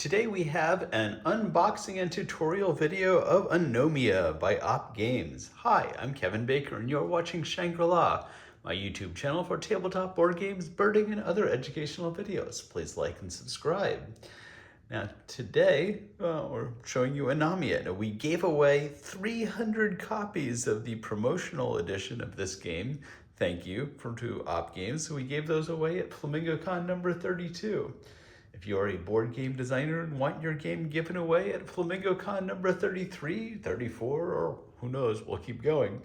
Today we have an unboxing and tutorial video of Anomia by Op Games. Hi, I'm Kevin Baker and you're watching Shangri-La, my YouTube channel for tabletop board games, birding, and other educational videos. Please like and subscribe. Now today we're showing you Anomia. Now, we gave away 300 copies of the promotional edition of this game. Thank you to Op Games. So we gave those away at FlamingoCon number 32. If you're a board game designer and want your game given away at FlamingoCon number 33, 34, or who knows, we'll keep going,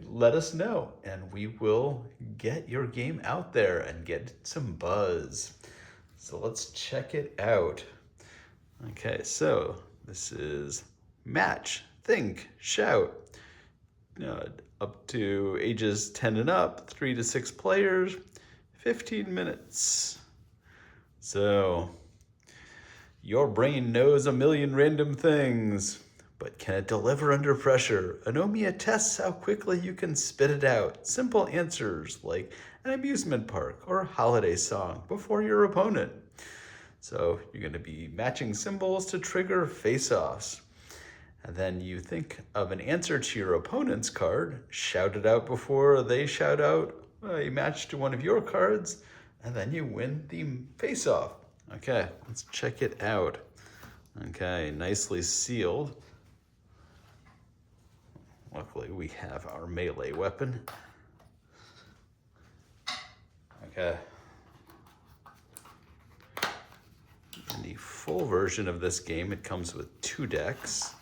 let us know and we will get your game out there and get some buzz. So let's check it out. Okay, so this is Match, Think, Shout. Up to ages 10 and up, 3 to 6 players, 15 minutes. So, your brain knows a million random things, but can it deliver under pressure? Anomia tests how quickly you can spit it out. Simple answers like an amusement park or holiday song before your opponent. So, you're going to be matching symbols to trigger face-offs. And then you think of an answer to your opponent's card, shout it out before they shout out a match to one of your cards, and then you win the face-off. Okay, let's check it out. Okay, nicely sealed. Luckily, we have our melee weapon. Okay. In the full version of this game, it comes with 2 decks.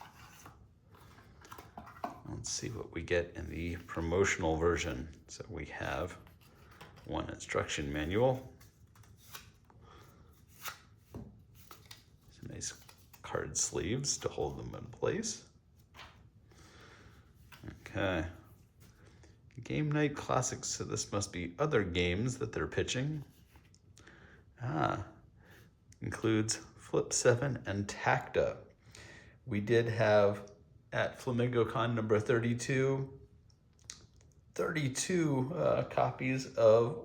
Let's see what we get in the promotional version. So we have 1 instruction manual. Some nice card sleeves to hold them in place. Okay. Game Night Classics, so this must be other games that they're pitching. Includes Flip 7 and Tacta. We did have at FlamingoCon number 32, copies of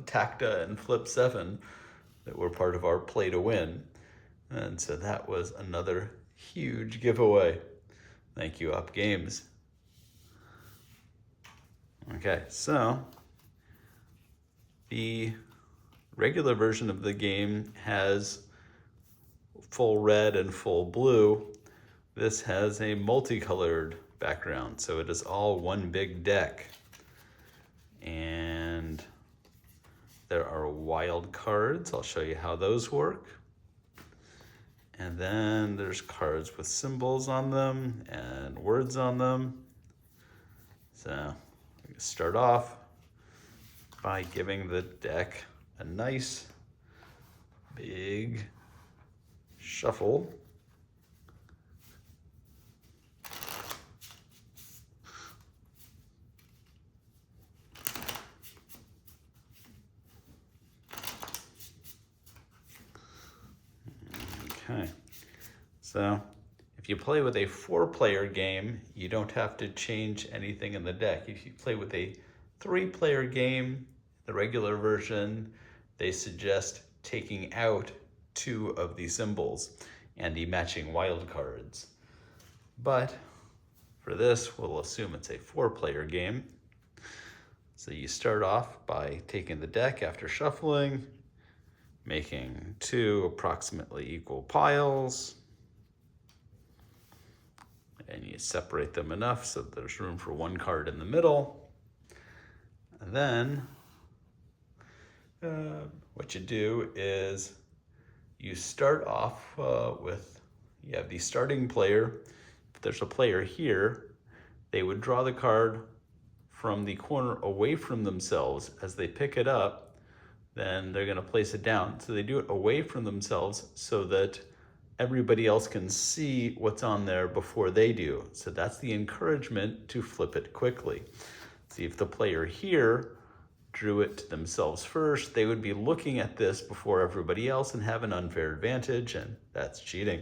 Tacta and Flip 7 that were part of our play to win. And so that was another huge giveaway. Thank you, Op Games. Okay, so the regular version of the game has full red and full blue. This has a multicolored background, so it is all one big deck. And there are wild cards. I'll show you how those work. And then there's cards with symbols on them and words on them. So we start off by giving the deck a nice big shuffle. Okay, so if you play with a 4-player game, you don't have to change anything in the deck. If you play with a 3-player game, the regular version, they suggest taking out 2 of the symbols and the matching wild cards. But for this, we'll assume it's a 4-player game. So you start off by taking the deck after shuffling, making 2 approximately equal piles, and you separate them enough so that there's room for 1 card in the middle. And then what you do is you start off with, you have the starting player. If there's a player here, they would draw the card from the corner away from themselves. As they pick it up, then they're going to place it down. So they do it away from themselves so that everybody else can see what's on there before they do. So that's the encouragement to flip it quickly. See, if the player here drew it to themselves first, they would be looking at this before everybody else and have an unfair advantage, and that's cheating.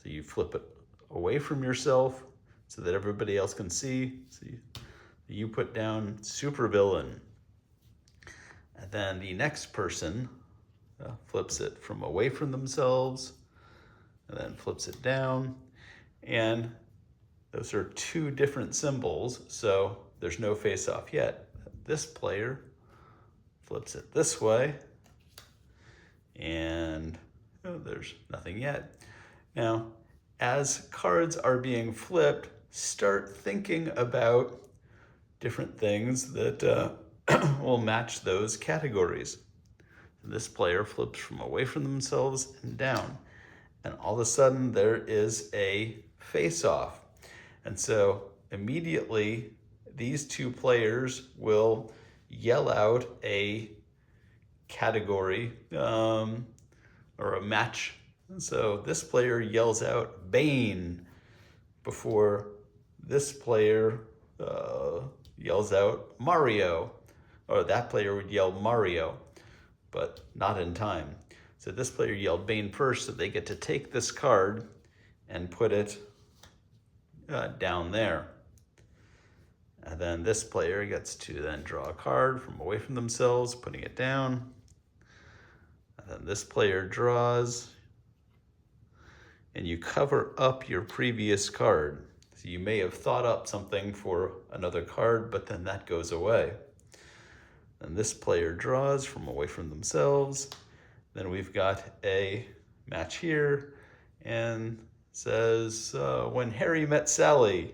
So you flip it away from yourself so that everybody else can see. So you put down supervillain. And then the next person flips it from away from themselves and then flips it down. And those are two different symbols, so there's no face-off yet. This player flips it this way, and there's nothing yet. Now, as cards are being flipped, start thinking about different things that will match those categories. This player flips from away from themselves and down, and all of a sudden there is a face-off. And so immediately these two players will yell out a category or a match. So this player yells out Bane before this player yells out Mario, or that player would yell Mario, but not in time. So this player yelled Bane first, so they get to take this card and put it down there. And then this player gets to then draw a card from away from themselves, putting it down. And then this player draws, and you cover up your previous card. So you may have thought up something for another card, but then that goes away. And this player draws from away from themselves. Then we've got a match here, and says, when Harry met Sally.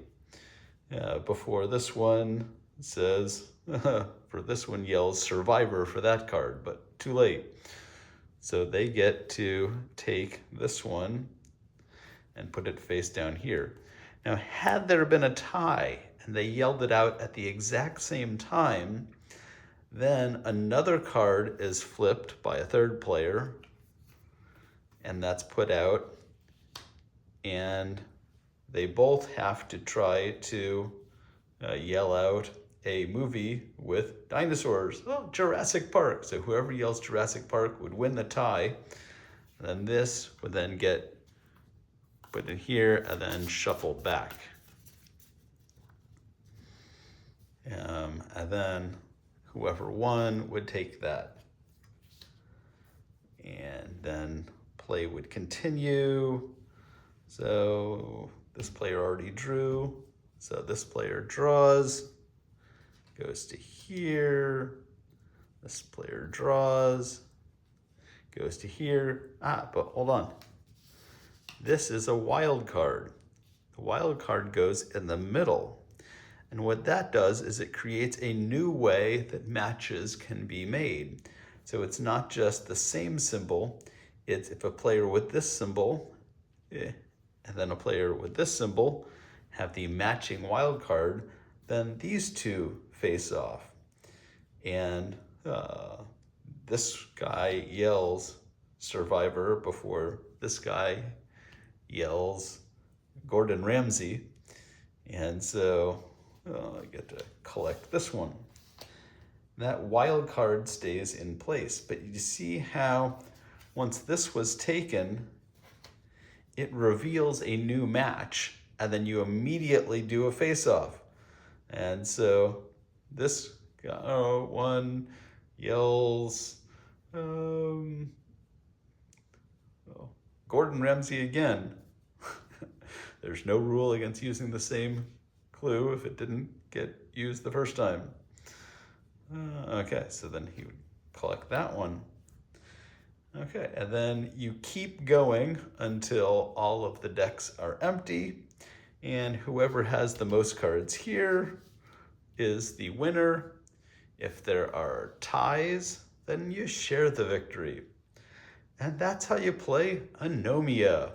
Before this one says, for this one yells Survivor for that card, but too late. So they get to take this one and put it face down here. Now, had there been a tie and they yelled it out at the exact same time, then another card is flipped by a third player, and that's put out, and they both have to try to yell out a movie with dinosaurs. Oh, Jurassic Park. So whoever yells Jurassic Park would win the tie. And then this would then get put in here and then shuffled back. And then whoever won would take that. And then play would continue. So this player already drew. So this player draws, goes to here. This player draws, goes to here. But hold on. This is a wild card. The wild card goes in the middle. And what that does is it creates a new way that matches can be made. So it's not just the same symbol. It's if a player with this symbol, and then a player with this symbol have the matching wild card, then these two face off. And this guy yells Survivor before this guy yells Gordon Ramsay. And so I get to collect this one. That wild card stays in place, but you see how once this was taken, it reveals a new match, and then you immediately do a face-off. And so this one yells Gordon Ramsay again. There's no rule against using the same clue if it didn't get used the first time. Okay, so then he would collect that one. Okay, and then you keep going until all of the decks are empty, and whoever has the most cards here is the winner. If there are ties, then you share the victory. And that's how you play Anomia.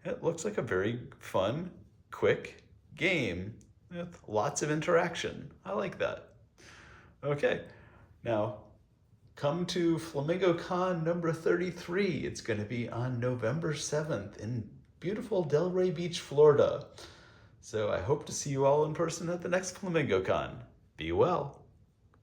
It looks like a very fun, quick game with lots of interaction. I like that. Okay, now come to Flamingo Con number 33. It's going to be on November 7th in beautiful Delray Beach, Florida. So I hope to see you all in person at the next Flamingo Con. Be well.